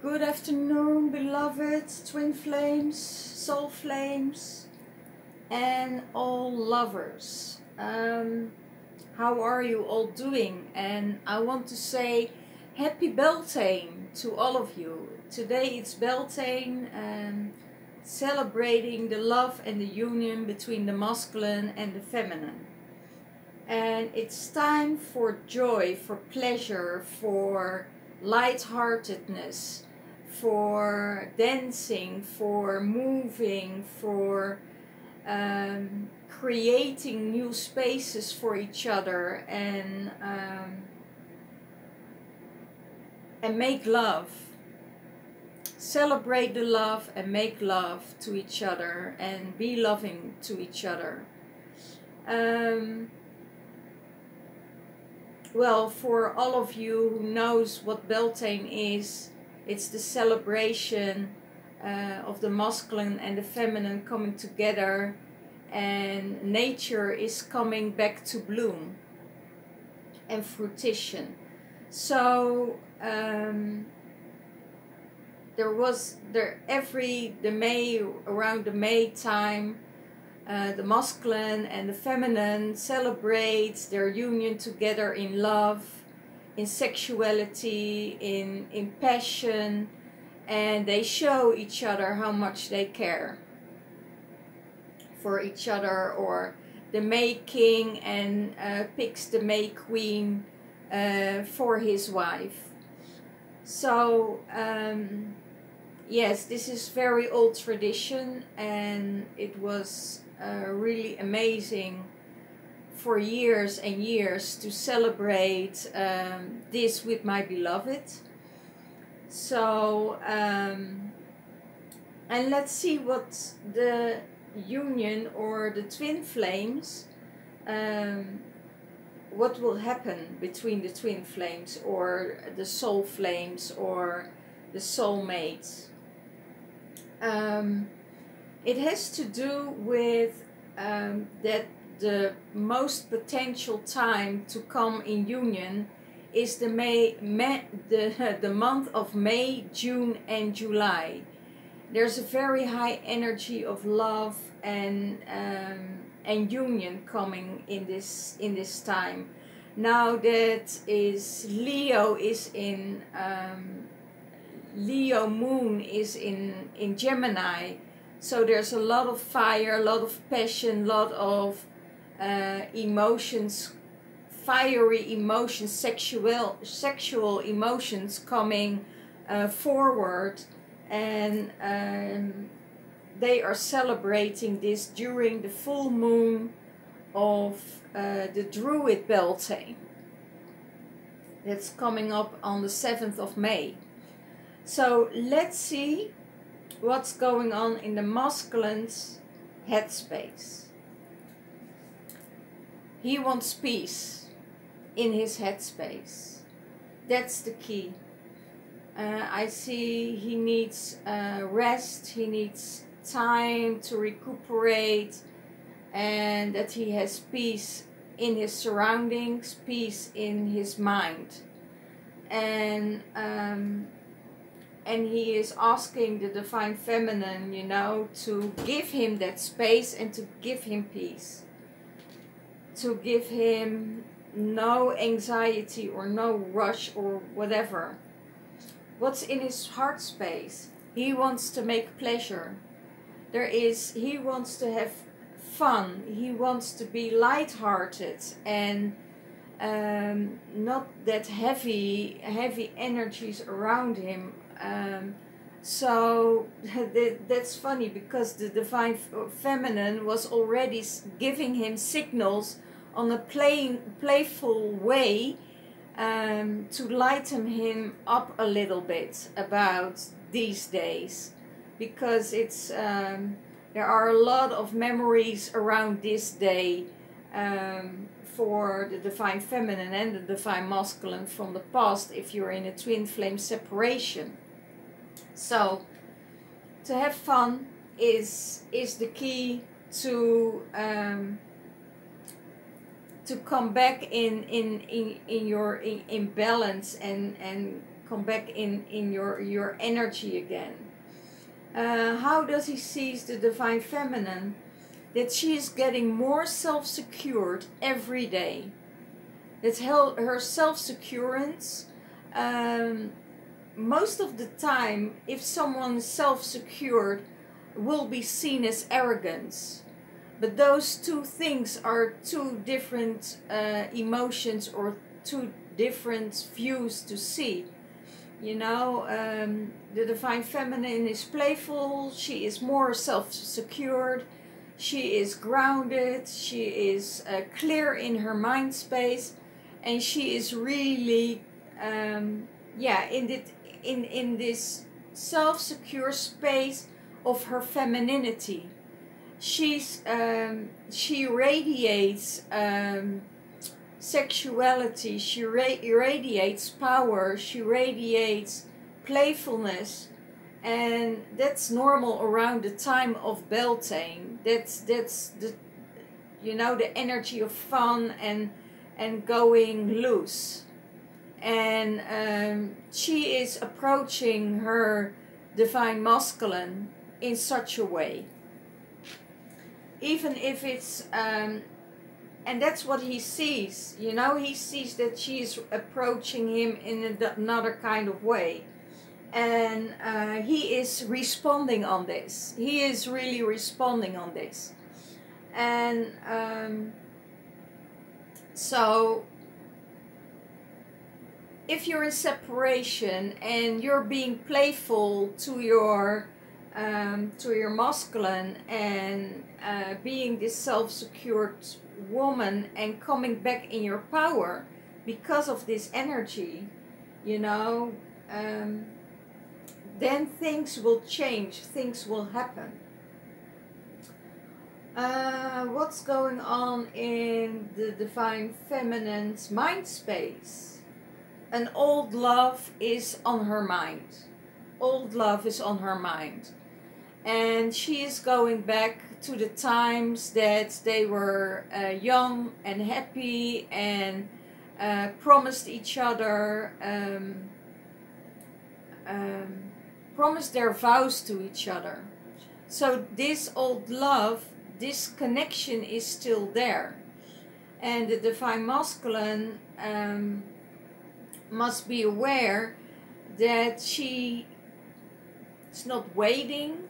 Good afternoon, beloved twin flames, soul flames, and all lovers. How are you all doing? And I want to say happy Beltane to all of you. Today it's Beltane, celebrating the love and the union between the masculine and the feminine. And it's time for joy, for pleasure, for lightheartedness, for dancing, for moving, for creating new spaces for each other, and make love. Celebrate the love and make love to each other and be loving to each other. Well, for all of you who knows what Beltane is, it's the celebration of the masculine and the feminine coming together, and nature is coming back to bloom and fruition. So around the May time, the masculine and the feminine celebrate their union together in love, in sexuality, in passion, and they show each other how much they care for each other. Or the May King and picks the May Queen for his wife. So yes, this is very old tradition, and it was really amazing for years and years to celebrate this with my beloved. So and let's see what the union or the twin flames, what will happen between the twin flames or the soul flames or the soulmates. It has to do with that the most potential time to come in union is the month of May, June and July. There's a very high energy of love and union coming in this time. Now that Leo is in Leo moon is in Gemini, so there's a lot of fire, a lot of passion, a lot of emotions, fiery emotions, sexual emotions coming forward, and they are celebrating this during the full moon of the Druid Beltane. That's coming up on the 7th of May. So let's see what's going on in the masculine's headspace. He wants peace in his headspace. That's the key. I see he needs rest, he needs time to recuperate, and that he has peace in his surroundings, peace in his mind. And he is asking the Divine Feminine, you know, to give him that space and to give him peace. To give him no anxiety or no rush or whatever. What's in his heart space? He wants to make pleasure. He wants to have fun. He wants to be lighthearted and not that heavy energies around him. So that's funny, because the Divine Feminine was already giving him signals on a playful way to lighten him up a little bit about these days, because it's there are a lot of memories around this day for the Divine Feminine and the Divine Masculine from the past, if you're in a twin flame separation. So to have fun is the key to come back in balance and come back in your energy again. How does he sees the divine feminine? That she is getting more self-secured every day. That her self-securance, most of the time, if someone is self-secured, will be seen as arrogance. But those two things are two different emotions or two different views to see. You know, the divine feminine is playful, she is more self-secured, she is grounded, she is clear in her mind space, and she is really, yeah, in this self-secure space of her femininity. She radiates sexuality, she irradiates power, she radiates playfulness, and that's normal around the time of Beltane. That's the, you know, the energy of fun and going loose. And she is approaching her divine masculine in such a way. Even if it's, and that's what he sees, you know, he sees that she is approaching him in another kind of way. And he is responding on this. He is really responding on this. And so, if you're in separation and you're being playful to your masculine and being this self-secured woman and coming back in your power because of this energy, you know, then things will change, things will happen. What's going on in the divine feminine's mind space? An old love is on her mind. Old love is on her mind. And she is going back to the times that they were young and happy and promised each other, promised their vows to each other. So this old love, this connection is still there. And the divine masculine must be aware that she is not waiting,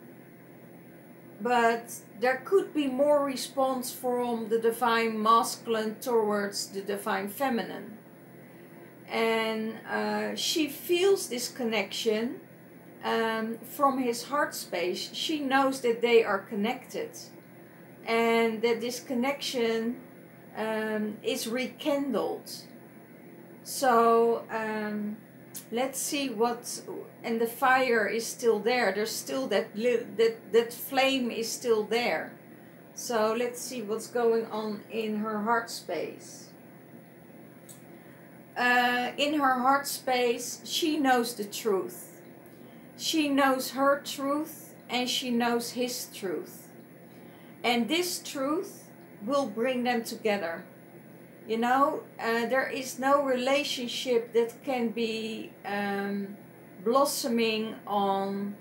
but there could be more response from the divine masculine towards the divine feminine. And she feels this connection from his heart space. She knows that they are connected and that this connection is rekindled. So let's see what, and the fire is still there. There's still that flame is still there. So let's see what's going on in her heart space. In her heart space, she knows the truth. She knows her truth and she knows his truth. And this truth will bring them together. You know, there is no relationship that can be blossoming on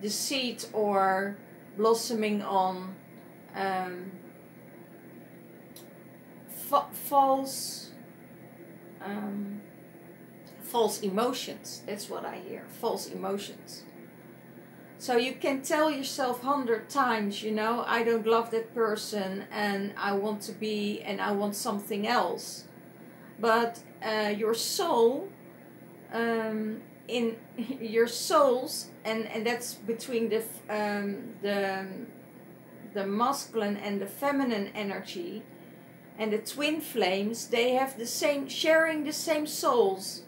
deceit or blossoming on false emotions. That's what I hear, false emotions. So you can tell yourself 100 times, you know, I don't love that person and I want to be, and I want something else. But your soul, in your souls, and that's between the masculine and the feminine energy, and the twin flames, they have the same, sharing the same souls.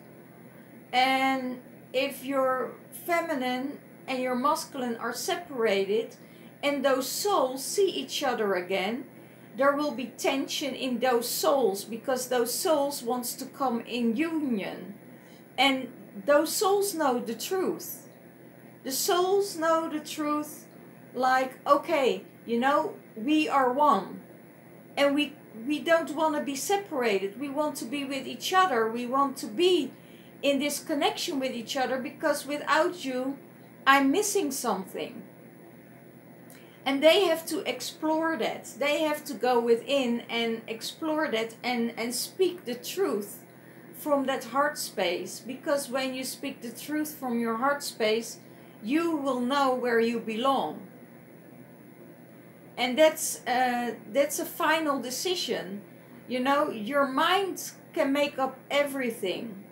And if your feminine and your masculine are separated and those souls see each other again, there will be tension in those souls because those souls wants to come in union. And those souls know the truth. The souls know the truth, like, okay, you know, we are one. And we don't want to be separated. We want to be with each other. We want to be in this connection with each other, because without you I'm missing something. And they have to explore that. They have to go within and explore that and speak the truth from that heart space. Because when you speak the truth from your heart space, you will know where you belong. And that's a final decision. You know, your mind can make up everything,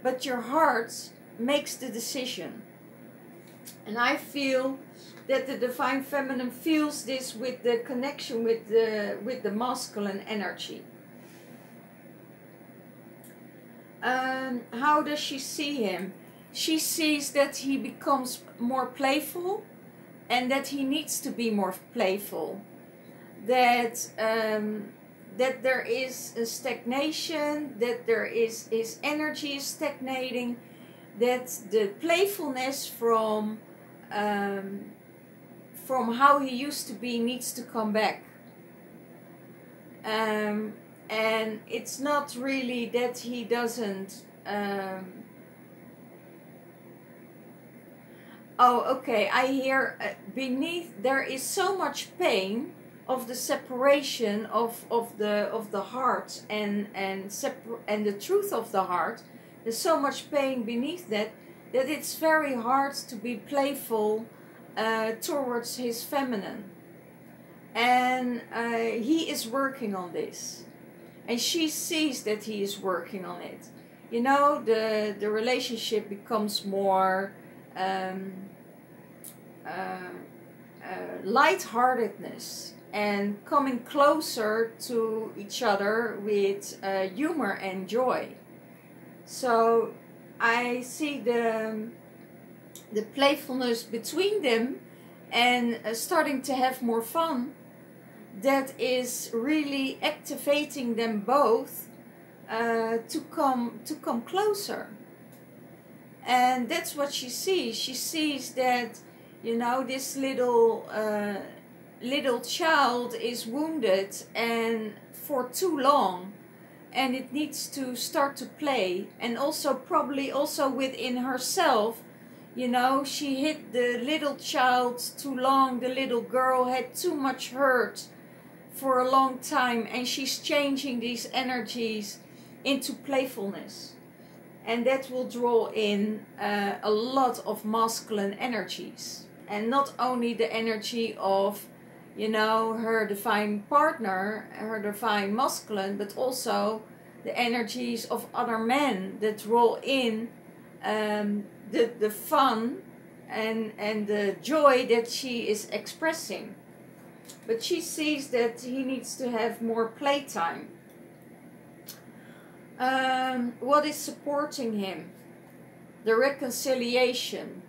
but your heart makes the decision. And I feel that the Divine Feminine feels this with the connection with the masculine energy. How does she see him? She sees that he becomes more playful, and that he needs to be more playful. That that there is a stagnation, that there is his energy is stagnating, that the playfulness from how he used to be needs to come back. And it's not really that he doesn't oh, okay, I hear beneath there is so much pain of the separation of the heart and the truth of the heart. There's so much pain beneath that it's very hard to be playful towards his feminine. And he is working on this. And she sees that he is working on it. You know, the relationship becomes more lightheartedness and coming closer to each other with humor and joy. So I see the playfulness between them and starting to have more fun. That is really activating them both to come closer. And that's what she sees. She sees that, you know, this little child is wounded and for too long, and it needs to start to play. And also probably also within herself, you know, she hit the little child too long. The little girl had too much hurt for a long time, and she's changing these energies into playfulness. And that will draw in a lot of masculine energies. And not only the energy of, you know, her divine partner, her divine masculine, but also the energies of other men that roll in the fun and the joy that she is expressing. But she sees that he needs to have more playtime. What is supporting him? The reconciliation.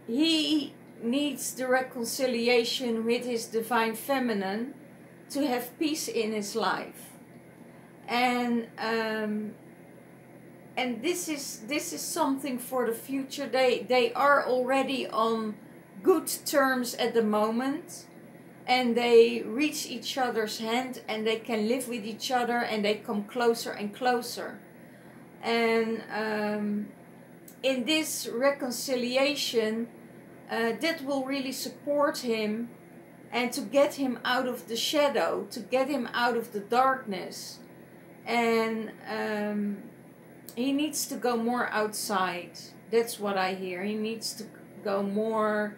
He needs the reconciliation with his divine feminine to have peace in his life. And this is something for the future. They are already on good terms at the moment, and they reach each other's hand, and they can live with each other, and they come closer and closer. And in this reconciliation, that will really support him, and to get him out of the shadow, to get him out of the darkness. And he needs to go more outside. That's what I hear. He needs to go more,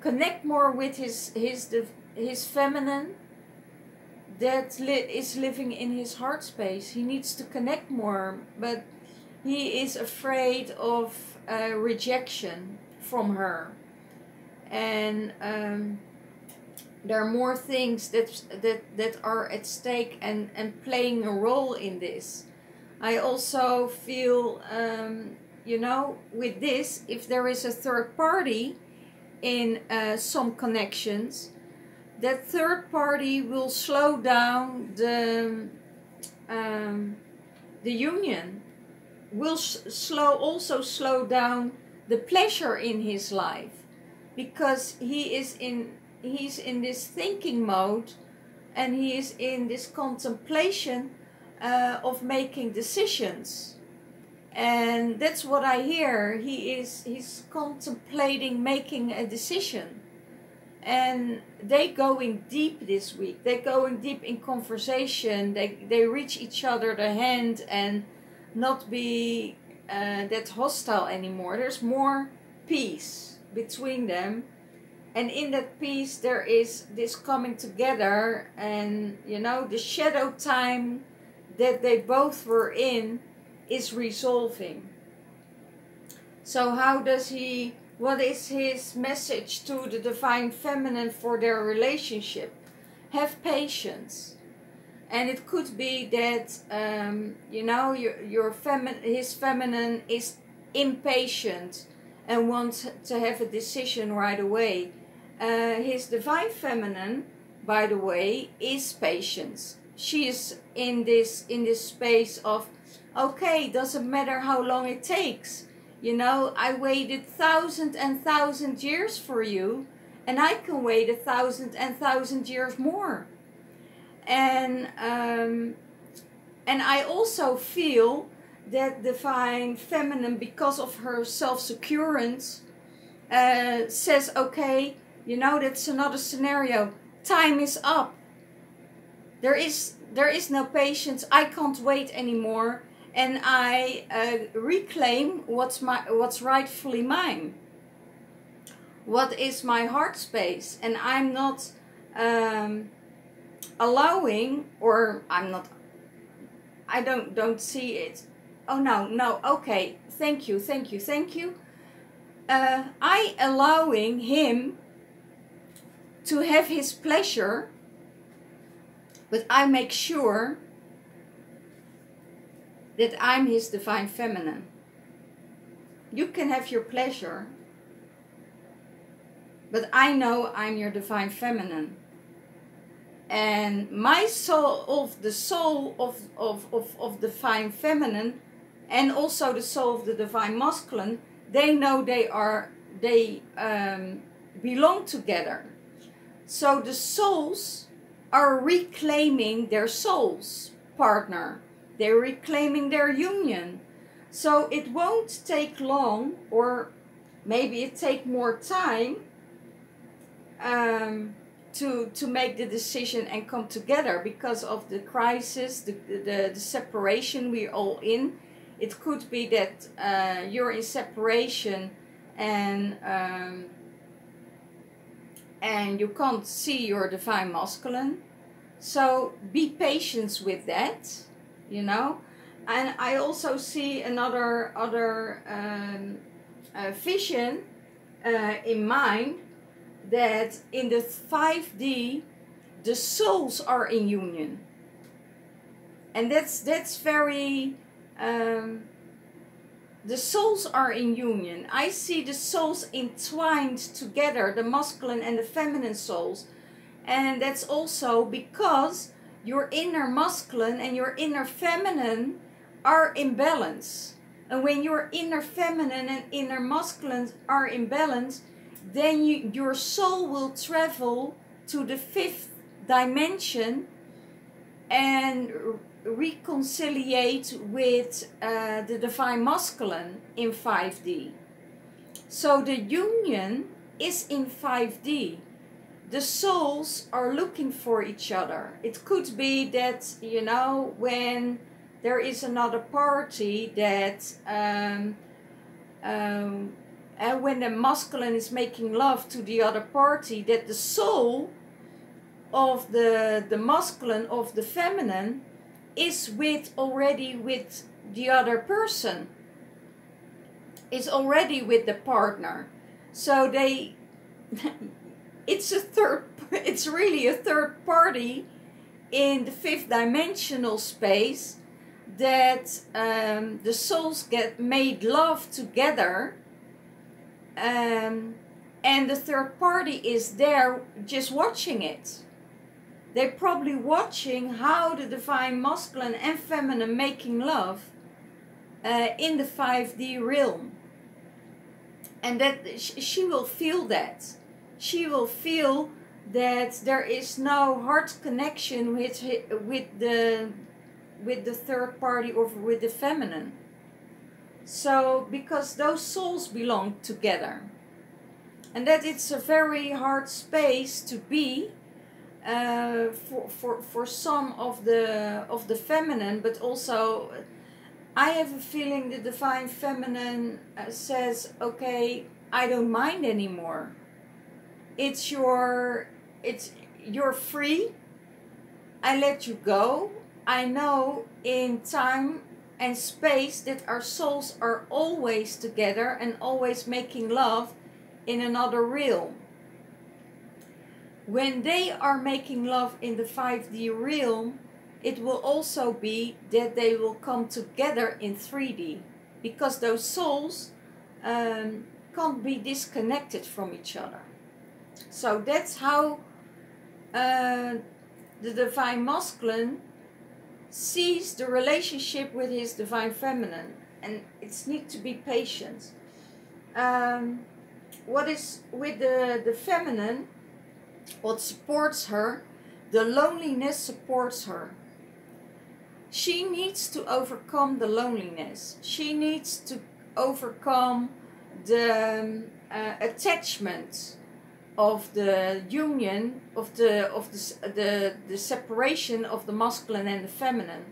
connect more with his feminine that is living in his heart space. He needs to connect more, but he is afraid of rejection from her. And there are more things that are at stake and playing a role in this. I also feel, you know, with this, if there is a third party in some connections, that third party will slow down the union, will also slow down the pleasure in his life, because he's in this thinking mode, and he is in this contemplation of making decisions. And that's what I hear. He's contemplating making a decision. And they're going deep this week. They're going deep in conversation. They reach each other the hand and not be that hostile anymore. There's more peace between them. And in that peace there is this coming together. And you know, the shadow time that they both were in is resolving. So how does he, what is his message to the Divine Feminine for their relationship? Have patience. And it could be that, you know, his feminine is impatient and wants to have a decision right away. His Divine Feminine, by the way, is patience. She is in this space of, okay, doesn't matter how long it takes. You know, I waited 1,000 and 1,000 years for you, and I can wait 1,000 and 1,000 years more. And I also feel that Divine Feminine, because of her self-securance, says, okay, you know, that's another scenario. Time is up. There is no patience. I can't wait anymore. And I reclaim what's rightfully mine. What is my heart space? And I'm not allowing, or I don't see it. Oh no, okay, thank you. I allowing him to have his pleasure, but I make sure that I'm his Divine Feminine. You can have your pleasure, but I know I'm your Divine Feminine. And my soul, the soul of Divine Feminine, and also the soul of the Divine Masculine, they know they belong together. So the souls are reclaiming their soul's partner. They're reclaiming their union. So it won't take long, or maybe it take more time to make the decision and come together because of the crisis, the separation we're all in. It could be that you're in separation and you can't see your Divine Masculine. So be patient with that, you know. And I also see another vision in mind, that in the 5D the souls are in union, and that's very the souls are in union. I see the souls entwined together, the masculine and the feminine souls. And that's also because your inner masculine and your inner feminine are in balance. And when your inner feminine and inner masculine are in balance, then your soul will travel to the 5th dimension and reconciliate with the Divine Masculine in 5D. So the union is in 5D. The souls are looking for each other. It could be that, you know, when there is another party that when the masculine is making love to the other party, that the soul of the masculine, of the feminine, is already with the other person, is already with the partner. So they it's really a third party in the 5th dimensional space, that the souls get made love together, and the third party is there just watching it. They're probably watching how the Divine Masculine and Feminine making love in the 5D realm. And that she will feel that. She will feel that there is no heart connection with with the third party or with the feminine. So because those souls belong together, and that it's a very hard space to be for some of the feminine, but also I have a feeling the divine feminine says, okay, I don't mind anymore. You're free. I let you go. I know in time and space that our souls are always together and always making love in another realm. When they are making love in the 5D realm, it will also be that they will come together in 3D, because those souls can't be disconnected from each other. So that's how the divine masculine sees the relationship with his divine feminine, and it's need to be patient. What is with the feminine, what supports her, the loneliness supports her. She needs to overcome the loneliness. She needs to overcome the attachment of the union of the separation of the masculine and the feminine.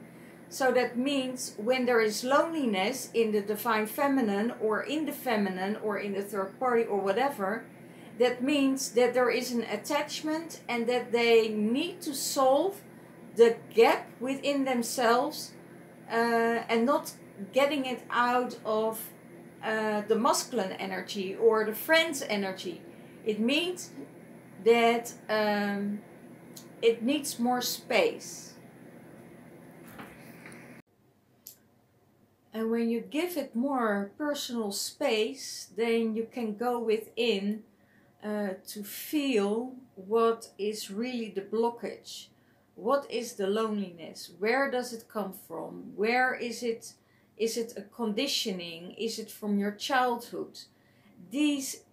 So that means when there is loneliness in the divine feminine or in the feminine or in the third party or whatever, that means that there is an attachment and that they need to solve the gap within themselves and not getting it out of the masculine energy or the friend's energy. It means that it needs more space. And when you give it more personal space, then you can go within to feel what is really the blockage. What is the loneliness? Where does it come from? Where is it? Is it a conditioning? Is it from your childhood? These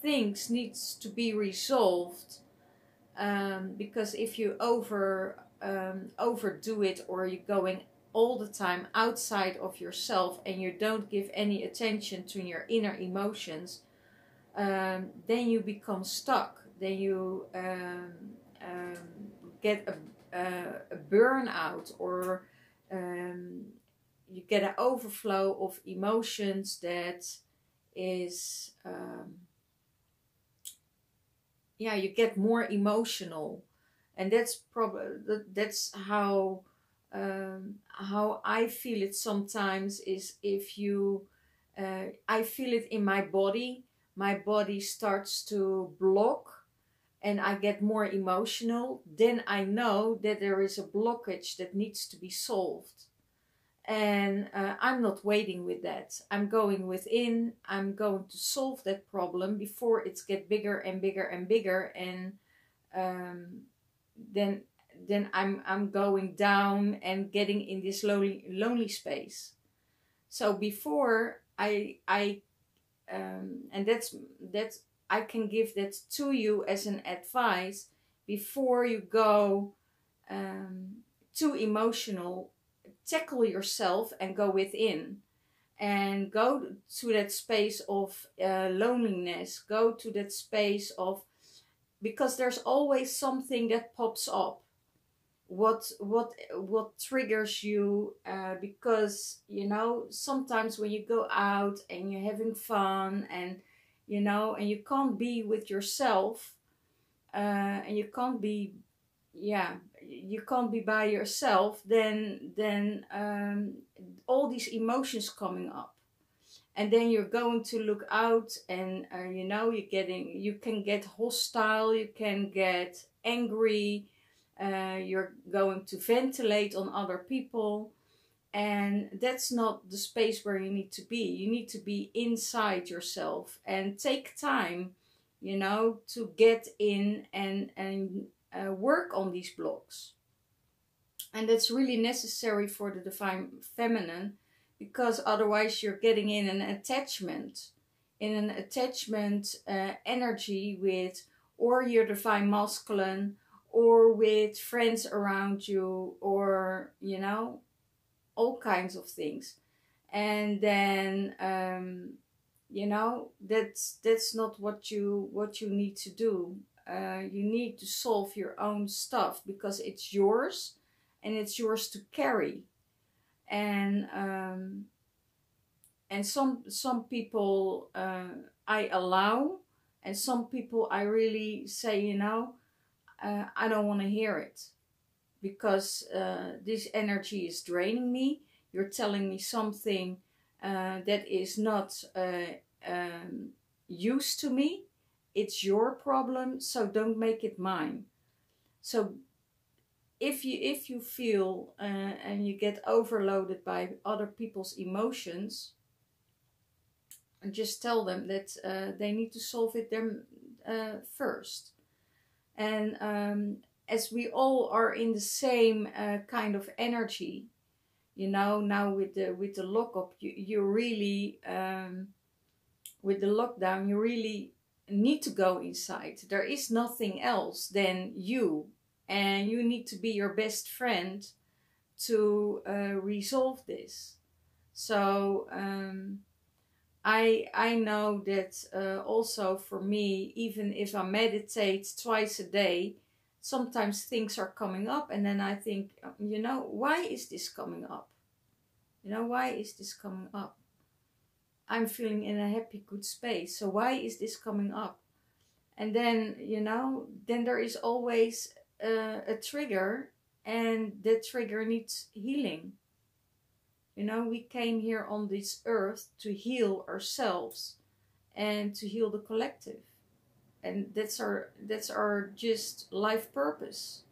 things needs to be resolved, because if you overdo it, or you're going all the time outside of yourself and you don't give any attention to your inner emotions, then you become stuck. Then you get a burnout, or you get an overflow of emotions that is you get more emotional. And that's how I feel it sometimes, is if you I feel it in my body starts to block and I get more emotional, then I know that there is a blockage that needs to be solved. And I'm not waiting with that. I'm going within. I'm going to solve that problem before it gets bigger and bigger and bigger. And then I'm going down and getting in this lonely space. So before and that's I can give that to you as an advice. Before you go too emotional, tackle yourself and go within, and go to that space of loneliness. Go to that space of, because there's always something that pops up. What triggers you, because sometimes when you go out and you're having fun, and and you can't be with yourself, and you can't be by yourself, then all these emotions coming up, and then you're going to look out, and you can get hostile, you can get angry, you're going to ventilate on other people, and that's not the space where you need to be. You need to be inside yourself and take time, to get in and work on these blocks. And that's really necessary for the divine feminine, because otherwise you're getting in an attachment energy with or your divine masculine or with friends around you, or you know, all kinds of things. And then you know, that's not what you need to do. You need to solve your own stuff, because it's yours and it's yours to carry. And some people I allow, and some people I really say, you know, I don't want to hear it, because this energy is draining me. You're telling me something that is not used to me. It's your problem, so don't make it mine. So if you feel and you get overloaded by other people's emotions, just tell them that they need to solve it them first. And as we all are in the same kind of energy, you know, now with the lockup, you really with the lockdown, you really need to go inside. There is nothing else than you, and you need to be your best friend to resolve this. So I know that also for me, even if I meditate twice a day, sometimes things are coming up, and then I think, you know, why is this coming up? You know, why is this coming up? I'm feeling in a happy, good space, so why is this coming up? And then, you know, then there is always a trigger, and that trigger needs healing. You know, we came here on this earth to heal ourselves and to heal the collective. And that's our just life purpose.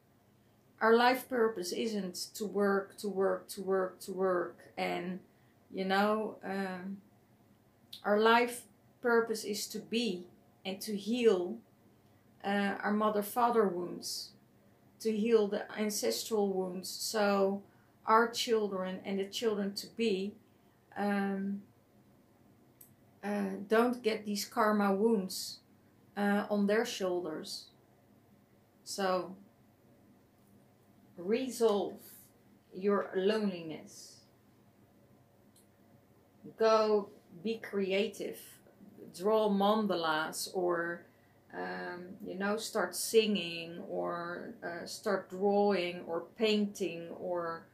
Our life purpose isn't to work, to work, to work, to work. And, you know, our life purpose is to be and to heal our mother-father wounds, to heal the ancestral wounds. So our children and the children to be don't get these karma wounds on their shoulders. So resolve your loneliness. Go be creative. Draw mandalas, or you know, start singing, or start drawing, or painting, or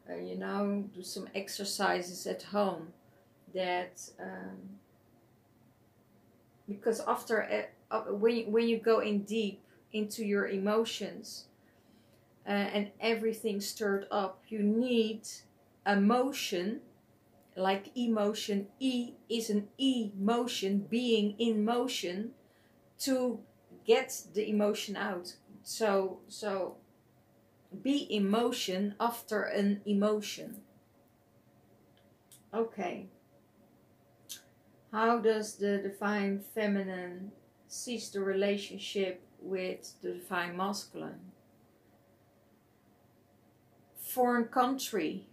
you know, do some exercises at home. That because after when you go in deep into your emotions and everything stirred up, you need emotion, like emotion. E is an emotion, being in motion, to get the emotion out. So be emotion after an emotion. Okay. How does the divine feminine sees the relationship with the divine masculine? Foreign country.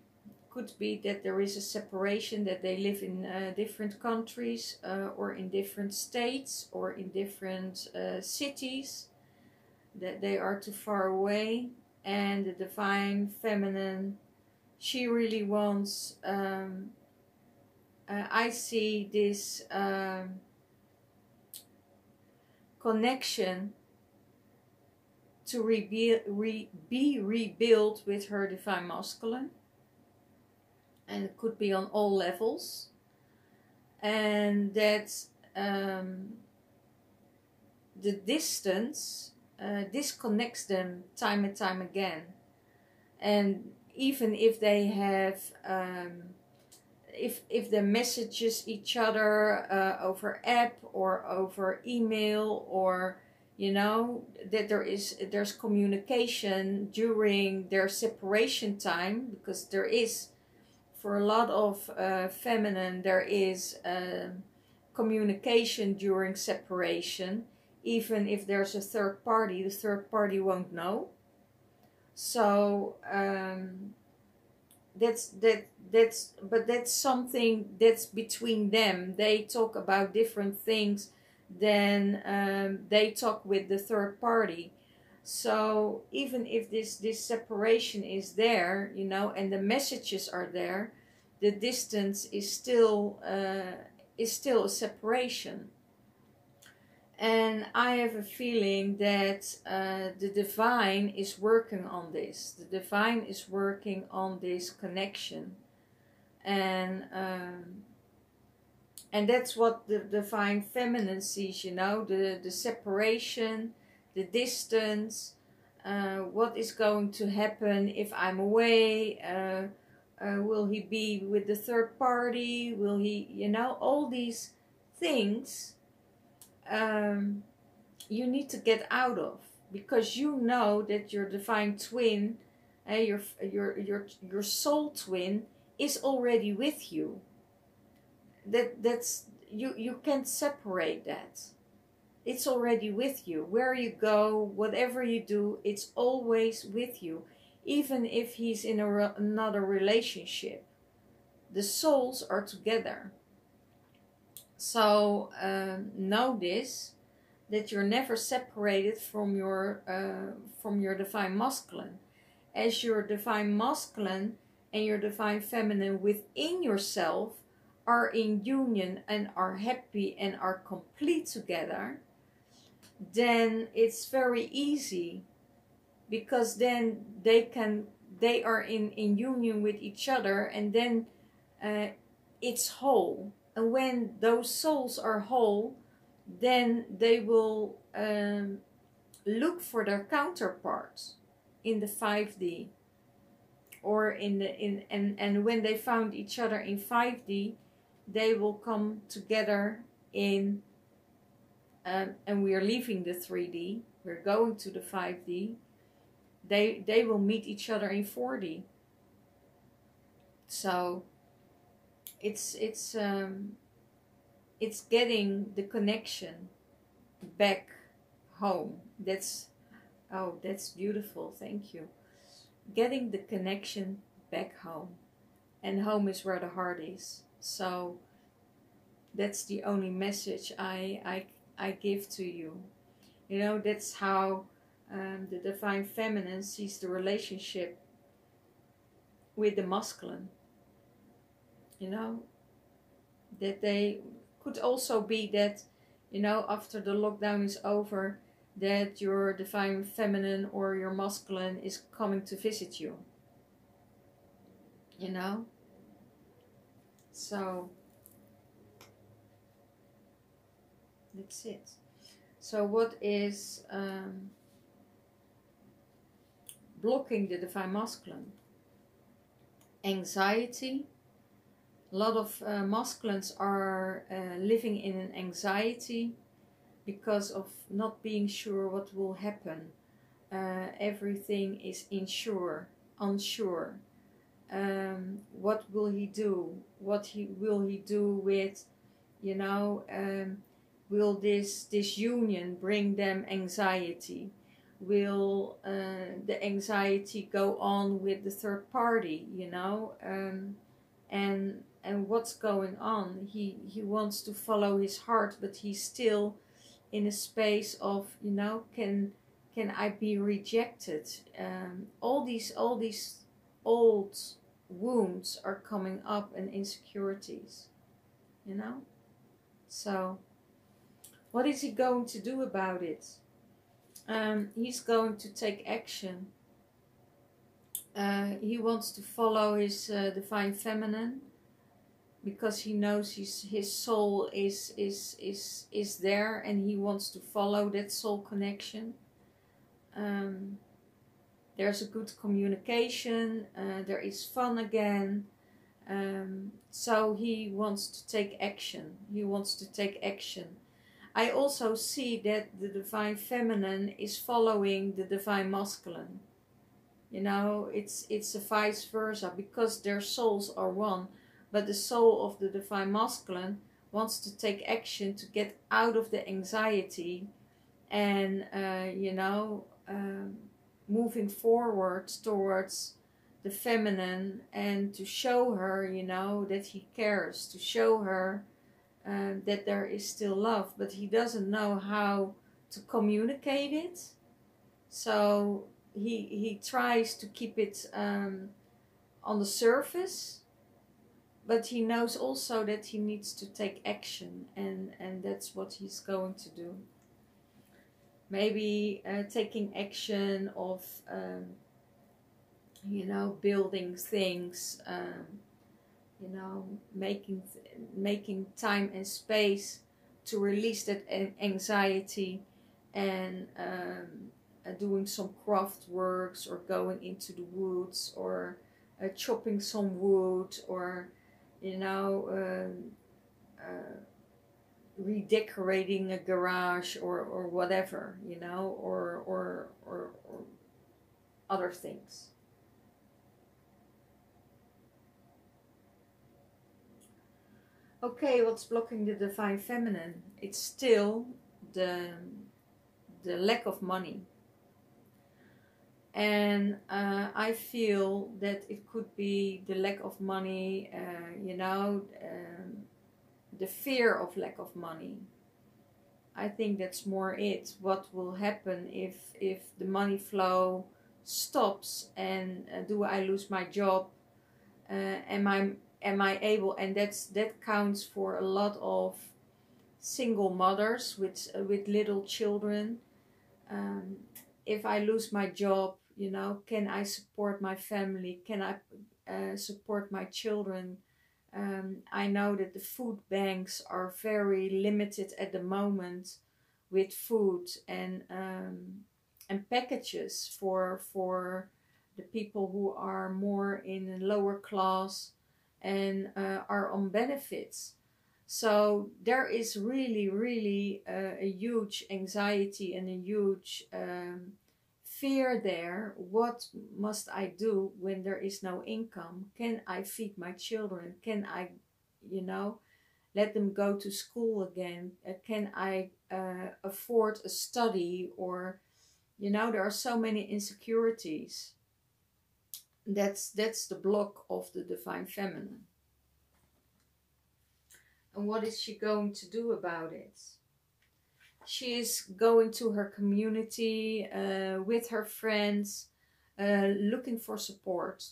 Could be that there is a separation, that they live in different countries or in different states or in different cities, that they are too far away, and the divine feminine, she really wants I see this connection to be rebuilt with her divine masculine, and it could be on all levels, and that the distance disconnects them time and time again. And even if they have if they messages each other over app or over email, or you know, that there's communication during their separation time, because there is, for a lot of feminine, there is communication during separation. Even if there's a third party, the third party won't know. So that's something that's between them. They talk about different things than they talk with the third party. So even if this separation is there, you know, and the messages are there, the distance is still a separation. And I have a feeling that the divine is working on this. The divine is working on this connection, and that's what the divine feminine sees. You know, the separation, the distance. What is going to happen if I'm away? Will he be with the third party? Will he, you know, all these things you need to get out of, because you know that your divine twin, your soul twin, is already with you. That's you can't separate that. It's already with you. Where you go, whatever you do, it's always with you. Even if he's in another relationship, the souls are together. So know this, that you're never separated from your divine masculine. As your divine masculine and your divine feminine within yourself are in union and are happy and are complete together, then it's very easy, because then they are in union with each other, and then it's whole. And when those souls are whole, then they will look for their counterparts in the 5D, or and when they found each other in 5D, they will come together in and we are leaving the 3D, we're going to the 5D. They will meet each other in 4D. So it's getting the connection back home. That's beautiful. Thank you. Getting the connection back home, and home is where the heart is. So that's the only message I give to you. You know, that's how the divine feminine sees the relationship with the masculine. You know, that they could also be that, you know, after the lockdown is over, that your divine feminine or your masculine is coming to visit you. You know? So that's it. So what is blocking the divine masculine? Anxiety. A lot of masculines are living in an anxiety because of not being sure what will happen. Everything is unsure. What will he do? Will he do with, you know, will this union bring them anxiety? Will the anxiety go on with the third party, you know? And what's going on? He wants to follow his heart, but he's still in a space of, you know, can I be rejected? All these old wounds are coming up, and insecurities, you know. So what is he going to do about it? He's going to take action. He wants to follow his divine feminine, because he knows his soul is there, and he wants to follow that soul connection. There's a good communication, there is fun again, so he wants to take action. I also see that the divine feminine is following the divine masculine. You know, it's a vice versa, because their souls are one. But the soul of the divine masculine wants to take action to get out of the anxiety, and you know, moving forward towards the feminine, and to show her, you know, that he cares, to show her that there is still love, but he doesn't know how to communicate it. So he tries to keep it on the surface, but he knows also that he needs to take action, and that's what he's going to do. Maybe taking action of you know, building things, you know, making time and space to release that anxiety, and doing some craft works, or going into the woods, or chopping some wood, or you know, redecorating a garage, or whatever, you know, or other things. Okay, what's blocking the divine feminine? It's still the lack of money. And I feel that it could be the lack of money, you know, the fear of lack of money. I think that's more it. What will happen if the money flow stops, and do I lose my job? Am I able? And that counts for a lot of single mothers with little children. If I lose my job, you know, can I support my family? Can I support my children? I know that the food banks are very limited at the moment with food and packages for the people who are more in a lower class and are on benefits. So there is really a huge anxiety and a huge fear there. What must I do when there is no income? Can I feed my children? Can I, you know, let them go to school again? Can I afford a study? Or, you know, there are so many insecurities. That's the block of the divine feminine. And what is she going to do about it? She is going to her community with her friends, looking for support.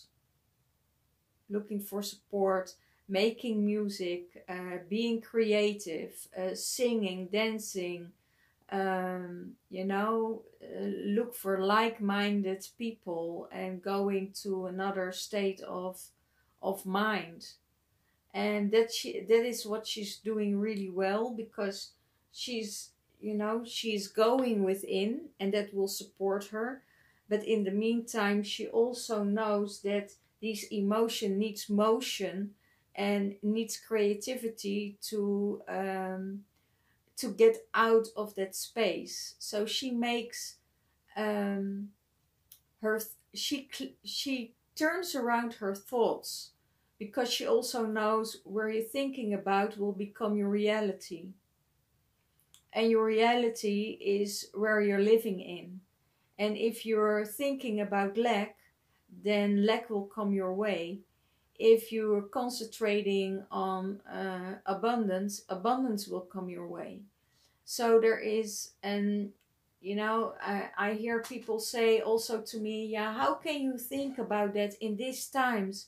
Making music, being creative, singing, dancing, you know, look for like-minded people and going to another state of mind. And that is what she's doing really well, because she's, you know, she's going within, and that will support her. But in the meantime, she also knows that this emotion needs motion and needs creativity to get out of that space. So she makes she turns around her thoughts, because she also knows where you're thinking about will become your reality. And your reality is where you're living in. And if you're thinking about lack, then lack will come your way. If you're concentrating on abundance, abundance will come your way. So there is an, you know, I hear people say also to me, yeah, how can you think about that in these times?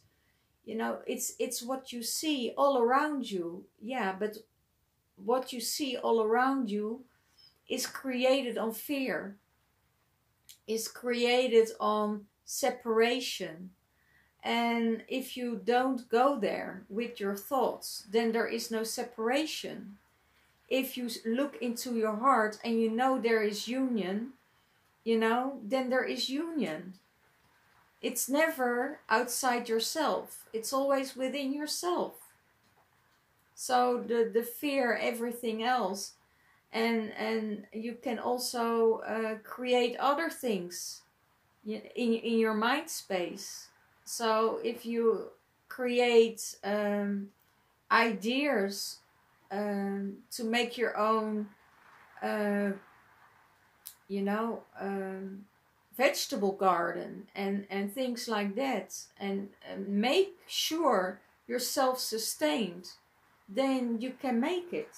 You know, it's what you see all around you. Yeah, but what you see all around you is created on fear, is created on separation. And if you don't go there with your thoughts, then there is no separation. If you look into your heart and you know there is union, you know, then there is union. It's never outside yourself. It's always within yourself. So the fear, everything else, and you can also create other things in your mind space. So if you create ideas to make your own, you know, vegetable garden and things like that, and make sure you're self-sustained, then you can make it.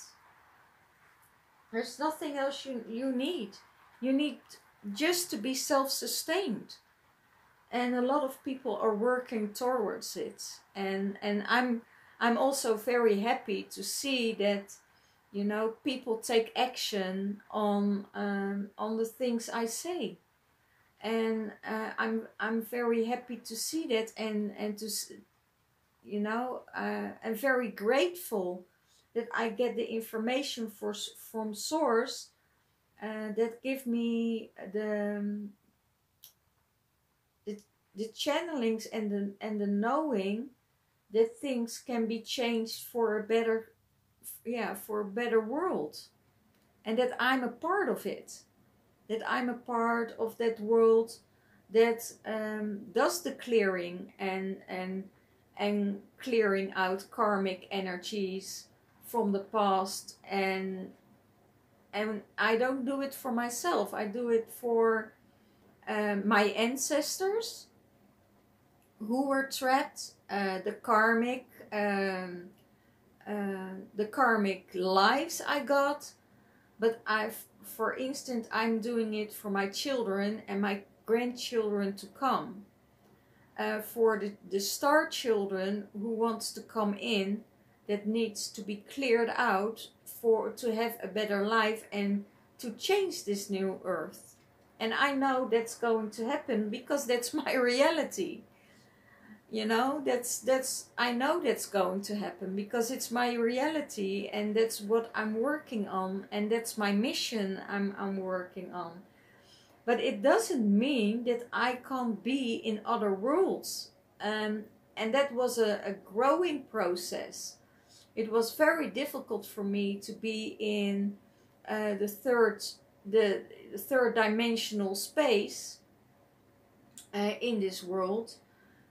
There's nothing else you need. You need just to be self-sustained. And a lot of people are working towards it. And I'm also very happy to see that, you know, people take action on the things I say. And I'm very happy to see that, and to, you know, I'm very grateful that I get the information from source that give me the channelings and the knowing that things can be changed for a better, yeah, for a better world, and that I'm a part of it, that I'm a part of that world that does the clearing and clearing out karmic energies from the past. And I don't do it for myself. I do it for my ancestors who were trapped, the karmic lives I got. But for instance, I'm doing it for my children and my grandchildren to come. For the star children who wants to come in, that needs to be cleared out to have a better life and to change this new earth. And I know that's going to happen because that's my reality. You know, I know that's going to happen because it's my reality, and that's what I'm working on, and that's my mission I'm working on. But it doesn't mean that I can't be in other worlds. And that was a growing process. It was very difficult for me to be in the third dimensional space in this world,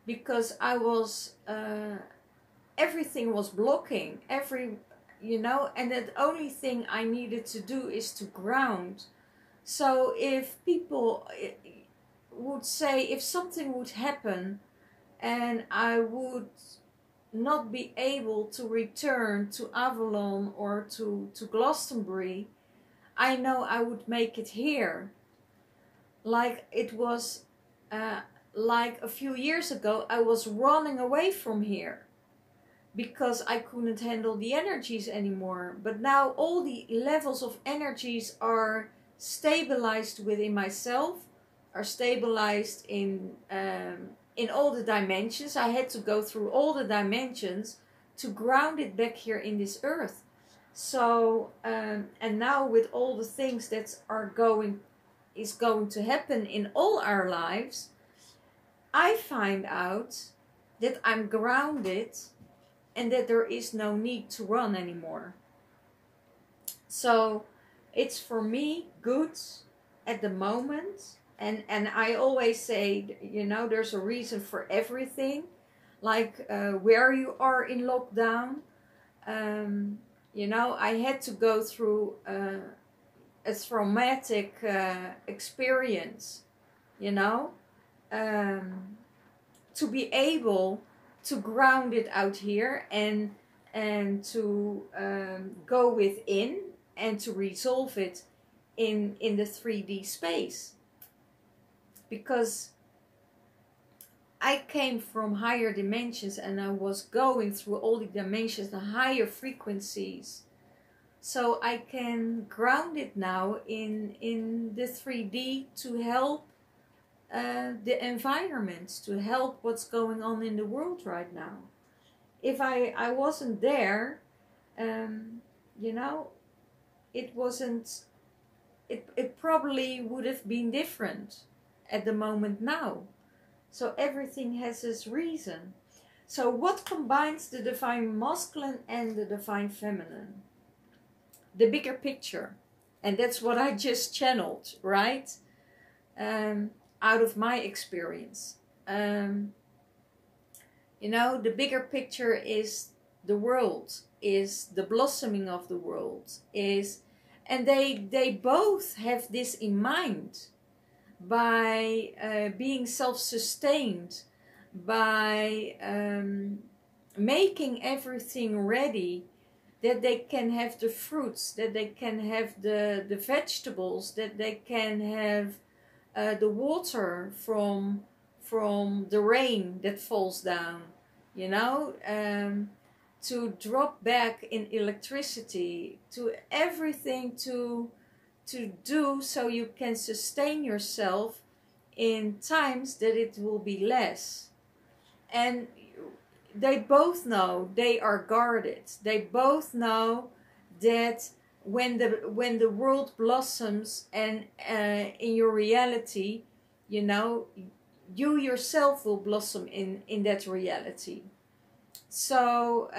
because I was everything was blocking you know, and the only thing I needed to do is to ground. So if people would say, if something would happen and I would not be able to return to Avalon or to Glastonbury, I know I would make it here. Like it was like a few years ago, I was running away from here because I couldn't handle the energies anymore. But now all the levels of energies are stabilized within myself, are stabilized in all the dimensions. I had to go through all the dimensions to ground it back here in this earth. So and now with all the things that is going to happen in all our lives, I find out that I'm grounded and that there is no need to run anymore. So it's for me good at the moment. And I always say, you know, there's a reason for everything. Like where you are in lockdown, you know, I had to go through a traumatic experience, you know, to be able to ground it out here and to go within and to resolve it in the 3D space. Because I came from higher dimensions and I was going through all the dimensions, the higher frequencies. So I can ground it now in the 3D to help the environment, to help what's going on in the world right now. If I wasn't there, you know, it probably would have been different at the moment now. So everything has its reason. So what combines the divine masculine and the divine feminine? The bigger picture. And that's what I just channeled, right? Out of my experience. You know, the bigger picture is the world, is the blossoming of the world, and they both have this in mind. By being self-sustained, by making everything ready, that they can have the fruits, that they can have the vegetables, that they can have the water from the rain that falls down, you know, to drop back in electricity, to everything to do so you can sustain yourself in times that it will be less. And they both know they are guarded. They both know that when the world blossoms and in your reality, you know, you yourself will blossom in that reality. So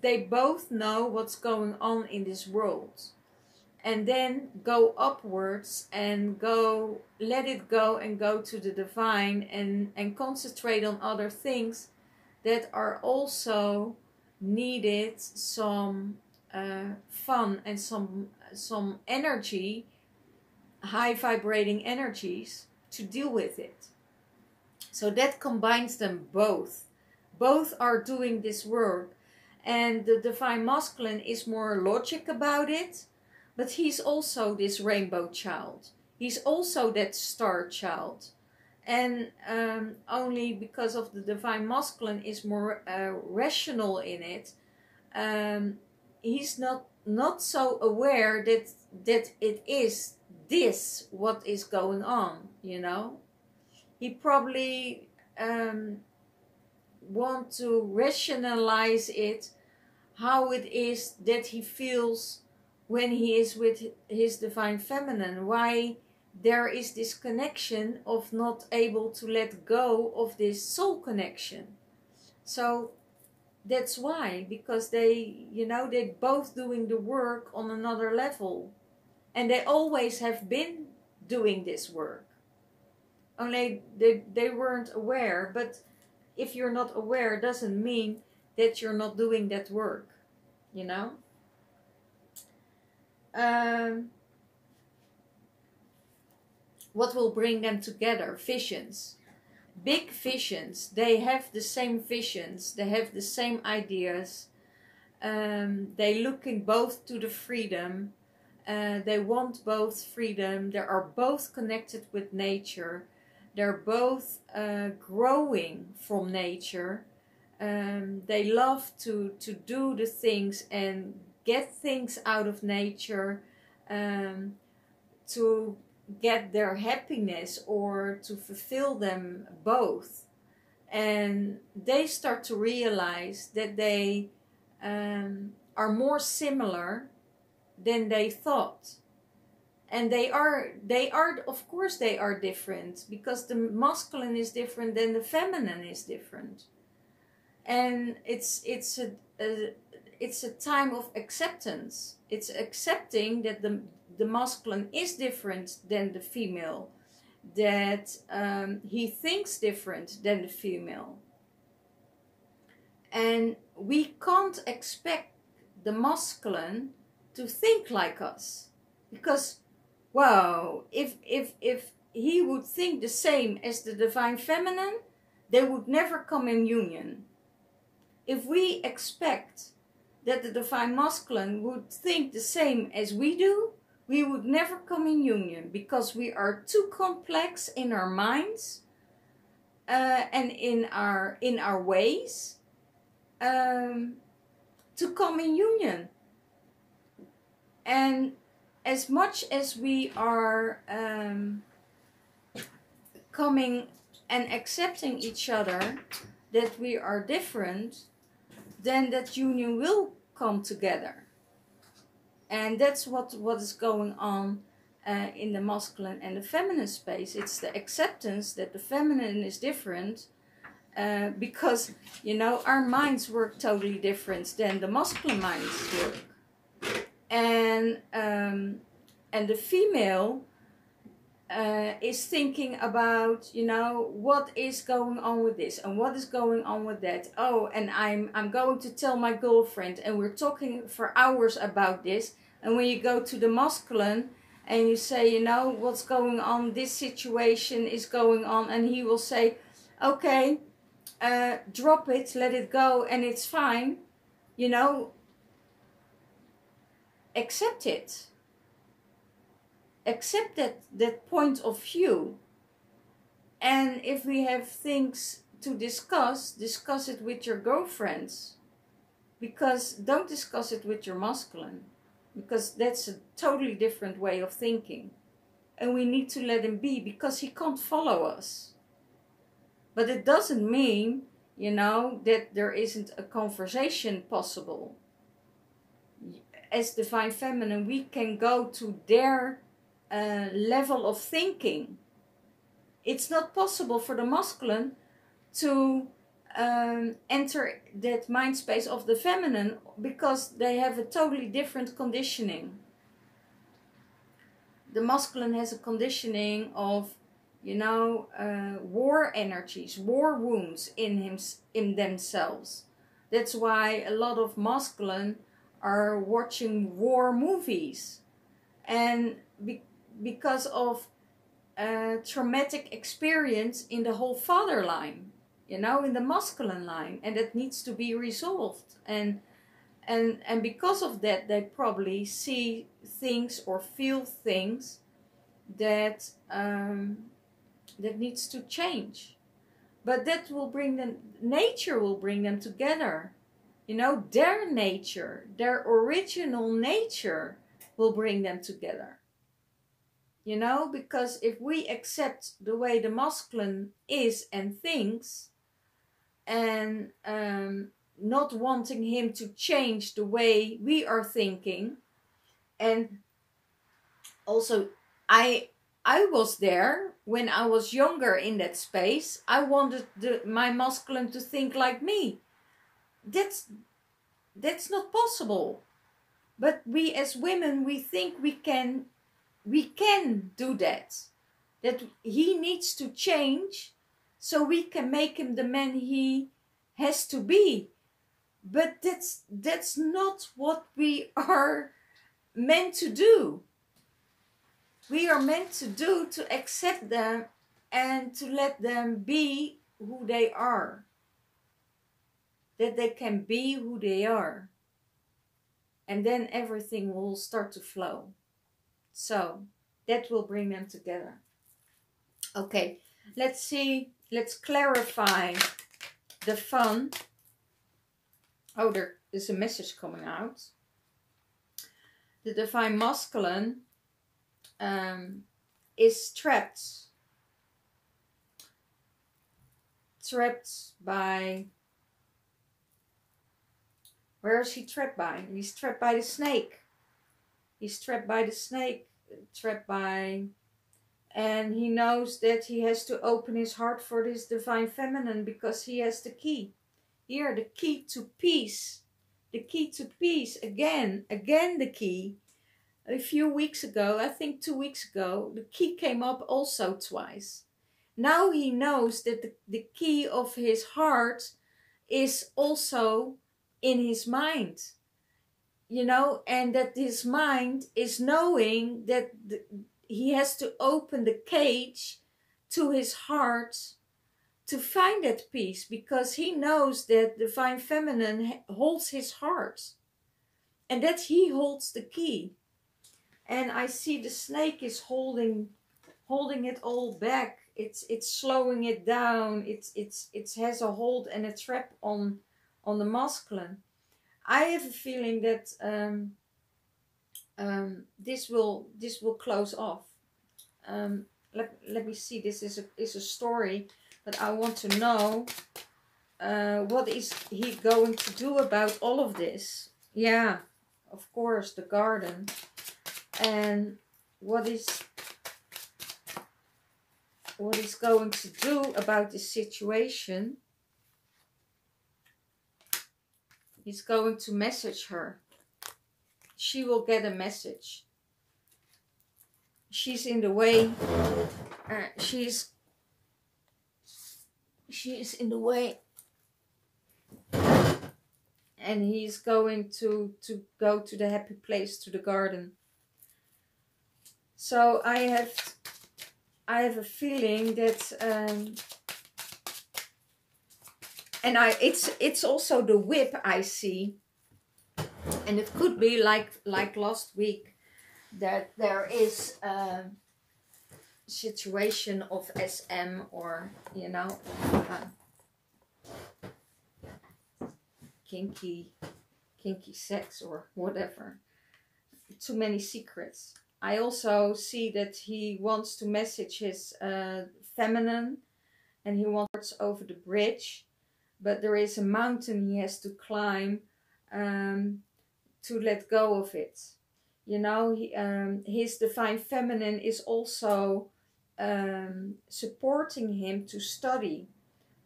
they both know what's going on in this world, and then go upwards and go, let it go and go to the divine, and concentrate on other things that are also needed some fun and some energy, high vibrating energies to deal with it. So that combines them both. Both are doing this work, and the divine masculine is more logic about it, but he's also this rainbow child. He's also that star child. And only because of the divine masculine is more rational in it, he's not so aware that it is this what is going on, you know. He probably want to rationalize it, how it is that he feels when he is with his divine feminine, why there is this connection of not able to let go of this soul connection. So that's why, because they, you know, they're both doing the work on another level, and they always have been doing this work, only they weren't aware. But if you're not aware, doesn't mean that you're not doing that work, you know. What will bring them together? Visions. Big visions. They have the same visions. They have the same ideas. They looking both to the freedom. They want both freedom. They are both connected with nature. They're both growing from nature. They love to do the things and get things out of nature, to get their happiness or to fulfill them both. And they start to realize that they are more similar than they thought. And they are, of course they are different, because the masculine is different than the feminine is different. And it's a time of acceptance. It's accepting that the masculine is different than the female, that he thinks different than the female. And we can't expect the masculine to think like us, because, wow, if he would think the same as the divine feminine, they would never come in union. If we expect that the divine masculine would think the same as we do, we would never come in union, because we are too complex in our minds and in our ways to come in union. And as much as we are coming and accepting each other, that we are different, then that union will come together. And that's what is going on in the masculine and the feminine space. It's the acceptance that the feminine is different, because, you know, our minds work totally different than the masculine minds work. And the female is thinking about, you know, what is going on with this and what is going on with that. Oh, and I'm going to tell my girlfriend, and we're talking for hours about this. And when you go to the masculine and you say, you know, what's going on, this situation is going on, and he will say, okay, drop it, let it go, and it's fine, you know, accept it. Accept that point of view. And if we have things to discuss it with your girlfriends. Because don't discuss it with your masculine. Because that's a totally different way of thinking. And we need to let him be, because he can't follow us. But it doesn't mean, you know, that there isn't a conversation possible. As Divine Feminine, we can go to their level of thinking. It's not possible for the masculine to enter that mind space of the feminine, because they have a totally different conditioning. The masculine has a conditioning of, you know, war energies, war wounds in themselves. That's why a lot of masculine are watching war movies, and because of traumatic experience in the whole father line, you know, in the masculine line, and that needs to be resolved. And because of that, they probably see things or feel things that that needs to change. But that will bring them, nature will bring them together. You know, their nature, their original nature will bring them together. You know, because if we accept the way the masculine is and thinks, and not wanting him to change the way we are thinking, and also I was there when I was younger in that space. I wanted my masculine to think like me. That's not possible. But we as women, we think we can do that. That he needs to change so we can make him the man he has to be. But that's not what we are meant to do. We are meant to do, to accept them and to let them be who they are. That they can be who they are. And then everything will start to flow. So that will bring them together. Okay, let's see, let's clarify the fun. Oh, there is a message coming out. The Divine Masculine is trapped by, where is he trapped by? He's trapped by the snake. He's trapped by the snake, and he knows that he has to open his heart for this Divine Feminine, because he has the key. Here, the key to peace. The key to peace. Again the key. A few weeks ago, I think 2 weeks ago, the key came up also twice. Now he knows that the key of his heart is also in his mind. You know, and that his mind is knowing that he has to open the cage to his heart to find that peace, because he knows that Divine Feminine holds his heart, and that he holds the key. And I see the snake is holding it all back. It's slowing it down. It has a hold and a trap on the masculine. I have a feeling that this will close off. Let me see. This is a story, but I want to know what is he going to do about all of this. Yeah, of course, the garden. And what is going to do about this situation. He's going to message her. She will get a message. She's in the way. She's in the way. And he's going to go to the happy place, to the garden. So I have a feeling that and it's also the whip I see, and it could be like last week, that there is situation of SM, or you know, kinky sex or whatever. Too many secrets. I also see that he wants to message his feminine, and he wants over the bridge, but there is a mountain he has to climb to let go of it. You know, his divine feminine is also supporting him to study,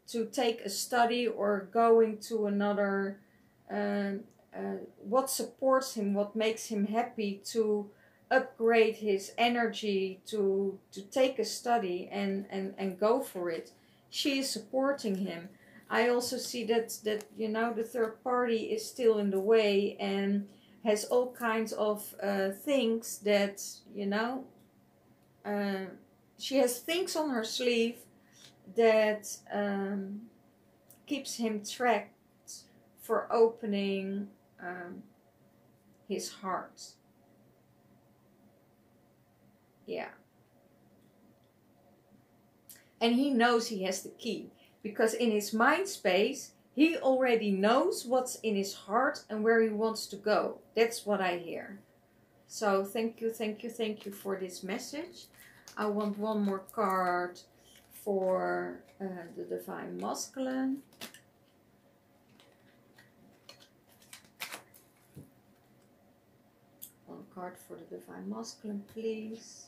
to take a study, or going to another, what supports him, what makes him happy, to upgrade his energy, to take a study and go for it. She is supporting him. I also see that you know, the third party is still in the way and has all kinds of things that, you know, she has things on her sleeve that keeps him tracked for opening his heart. Yeah. And he knows he has the key, because in his mind space he already knows what's in his heart and where he wants to go. That's what I hear. So thank you for this message. I want one more card for the Divine Masculine. One card for the Divine Masculine, please.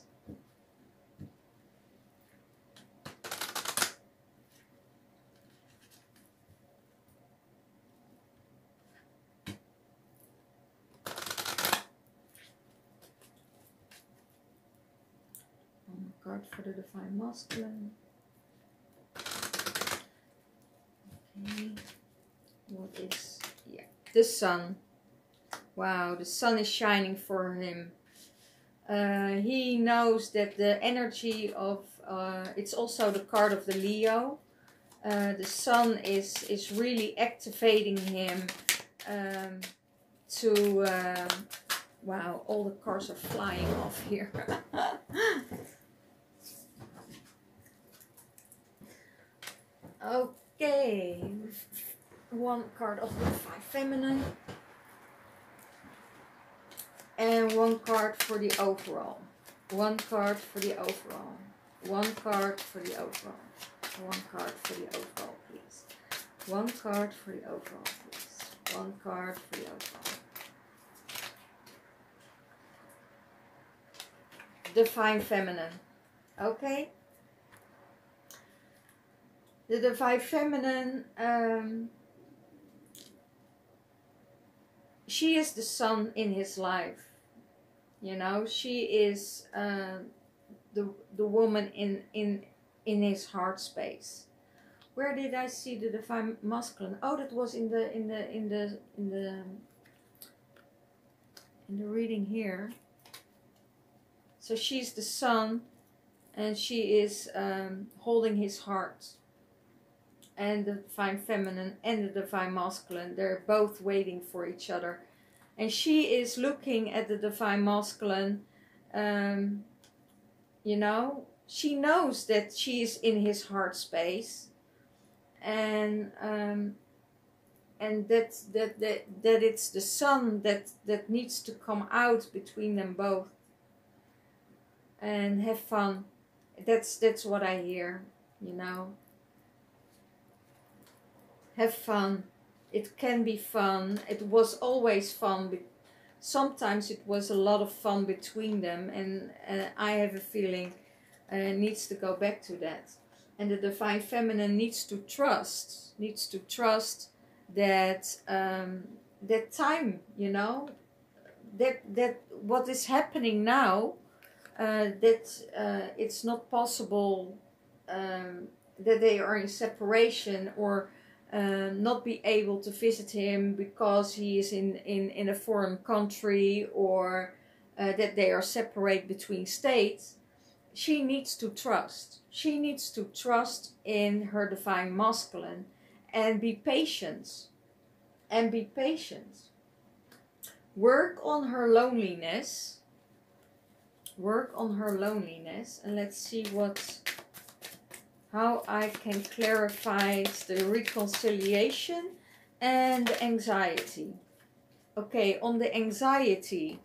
One card for the Divine Masculine. Okay. What is, yeah, the sun. Wow, the sun is shining for him. He knows that the energy of, it's also the card of the Leo. The sun is really activating him to, wow, all the cards are flying off here. Okay, one card of the Divine Feminine. And one card for the overall. One card for the overall. One card for the overall. One card for the overall, please. One card for the overall, please. One card for the overall. Divine Feminine. Okay? The Divine Feminine, she is the sun in his life. You know, she is the woman in his heart space. Where did I see the Divine Masculine? Oh, that was in the reading here. So she's the sun, and she is holding his heart. And the Divine Feminine and the Divine Masculine, they're both waiting for each other. And she is looking at the Divine Masculine, you know, she knows that she is in his heart space, and that it's the sun that needs to come out between them both and have fun. That's what I hear, you know. Have fun. It can be fun. It was always fun. But sometimes it was a lot of fun between them, and I have a feeling needs to go back to that. And the Divine Feminine needs to trust that that time, you know, that what is happening now, that it's not possible that they are in separation, or not be able to visit him because he is in a foreign country, or that they are separate between states. She needs to trust. She needs to trust in her Divine Masculine and be patient. And be patient. Work on her loneliness. work on her loneliness, and let's see how I can clarify the reconciliation and the anxiety. Okay, on the anxiety,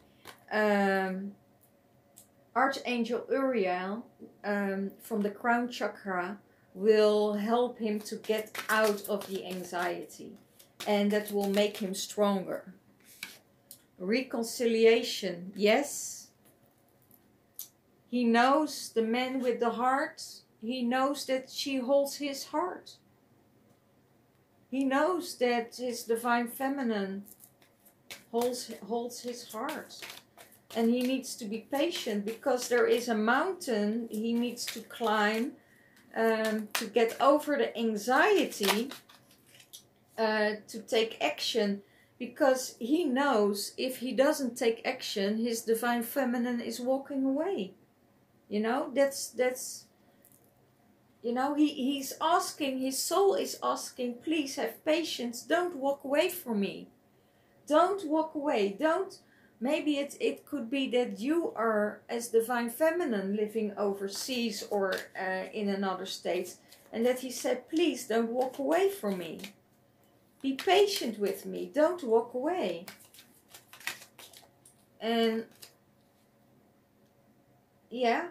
Archangel Uriel from the crown chakra will help him to get out of the anxiety, and that will make him stronger. Reconciliation, yes. He knows, the man with the heart, he knows that she holds his heart. He knows that his divine feminine holds his heart. And he needs to be patient, because there is a mountain he needs to climb to get over the anxiety, to take action. Because he knows if he doesn't take action, his divine feminine is walking away. You know, that's you know, he's asking, his soul is asking, please have patience, don't walk away from me. Don't walk away, don't. Maybe it could be that you are, as divine feminine, living overseas or in another state, and that he said, please don't walk away from me. Be patient with me, don't walk away. And yeah,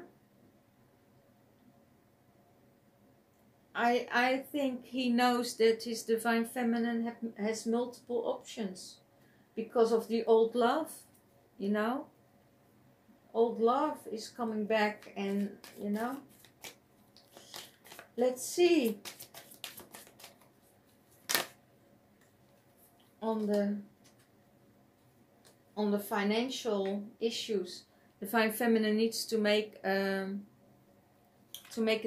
I think he knows that his divine feminine has multiple options because of the old love, you know. Old love is coming back, and you know. Let's see. On the financial issues, the divine feminine needs to make a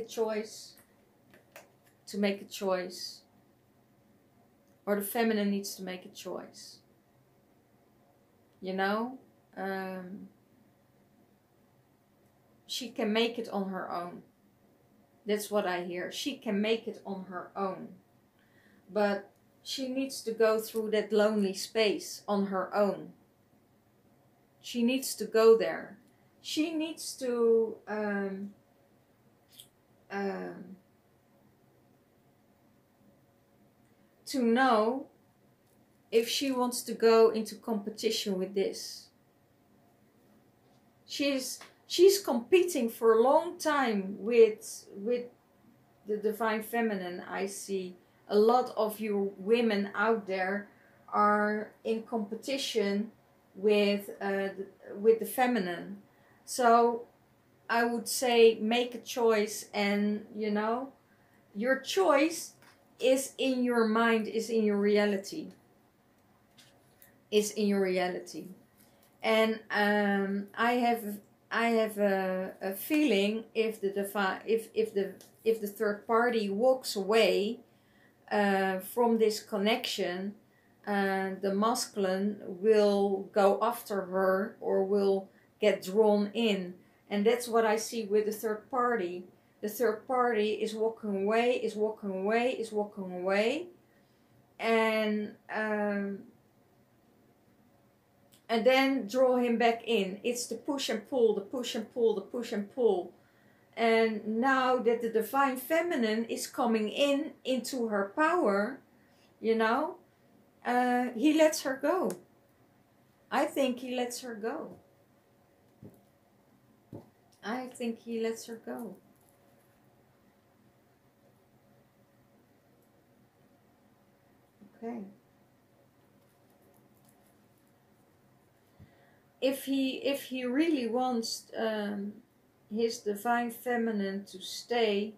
choice. To make a choice, or the feminine needs to make a choice. You know, she can make it on her own. That's what I hear. She can make it on her own, but she needs to go through that lonely space on her own. She needs to go there. She needs to know if she wants to go into competition with this. She's competing for a long time with the divine feminine. I see a lot of you women out there are in competition with the feminine. So I would say make a choice, and you know, your choice is in your mind, is in your reality. Is in your reality. And I have a feeling if the third party walks away from this connection, the masculine will go after her or will get drawn in. And that's what I see with the third party. The third party is walking away, is walking away, is walking away. And then draw him back in. It's the push and pull, the push and pull, the push and pull. And now that the divine feminine is coming into her power, you know, he lets her go. I think he lets her go. I think he lets her go. Okay. If he really wants his divine feminine to stay,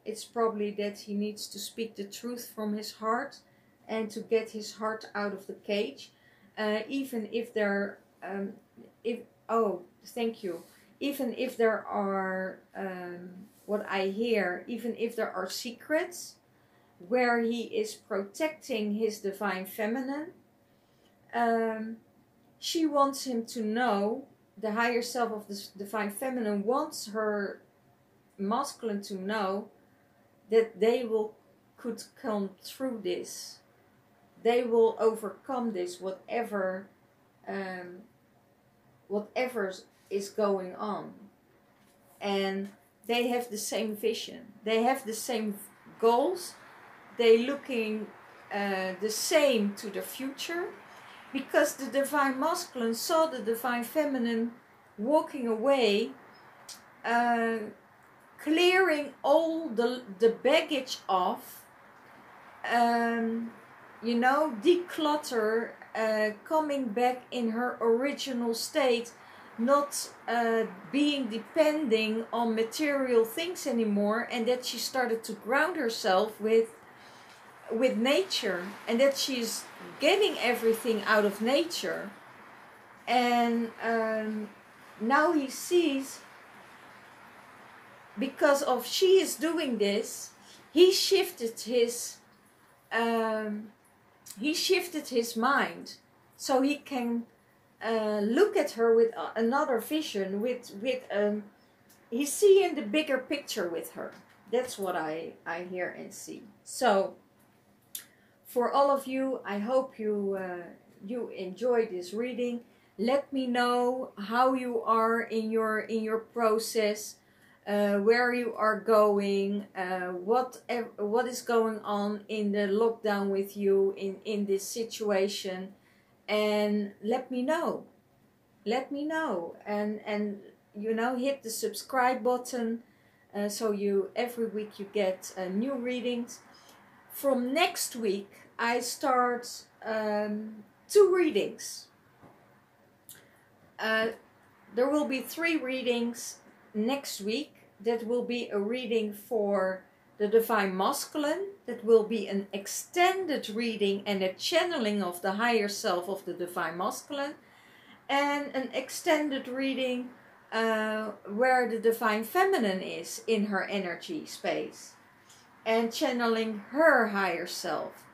it's probably that he needs to speak the truth from his heart and to get his heart out of the cage. Even if there, thank you. Even if there are, what I hear, even if there are secrets where he is protecting his divine feminine, she wants him to know, the higher self of the divine feminine wants her masculine to know that they could come through this. They will overcome this, whatever whatever is going on. And they have the same vision. They have the same goals. They're looking the same to the future. Because the Divine Masculine saw the Divine Feminine walking away, clearing all the baggage off, you know, declutter, coming back in her original state, not being depending on material things anymore, and that she started to ground herself with nature, and that she's getting everything out of nature. And now he sees, because of she is doing this, he shifted his mind, so he can look at her with another vision, he's seeing the bigger picture with her. That's what I hear and see. So for all of you, I hope you enjoyed this reading. Let me know how you are in your process, where you are going, what is going on in the lockdown with you in this situation, and let me know. Let me know, and you know, hit the subscribe button, so every week you get new readings. From next week, I start 2 readings. There will be 3 readings next week. That will be a reading for the Divine Masculine. That will be an extended reading and a channeling of the higher self of the Divine Masculine. And an extended reading where the Divine Feminine is in her energy space, and channeling her higher self.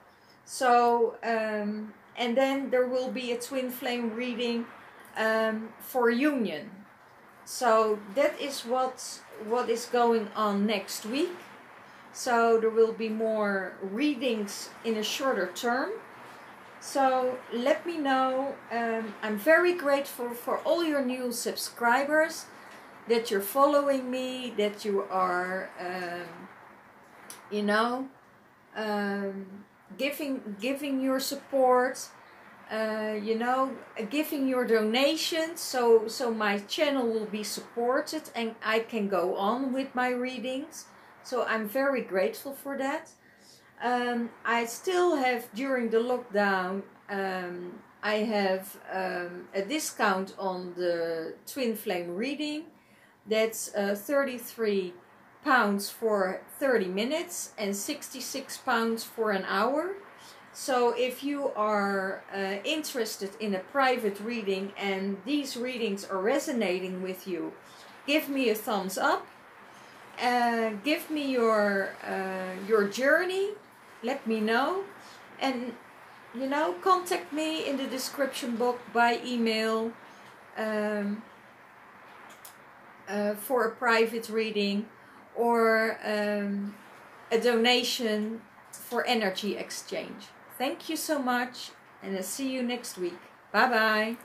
So, and then there will be a twin flame reading for union. So that is what is going on next week. So there will be more readings in a shorter term. So let me know. I'm very grateful for all your new subscribers, that you're following me, that you are you know, giving your support, you know, giving your donations, so my channel will be supported and I can go on with my readings. So I'm very grateful for that. I still have, during the lockdown, I have a discount on the twin flame reading. That's 33 pounds for 30 minutes and 66 pounds for an hour. So if you are interested in a private reading and these readings are resonating with you, give me a thumbs up. Give me your journey. Let me know, and you know, contact me in the description box by email for a private reading, or a donation for energy exchange. Thank you so much, and I'll see you next week. Bye bye.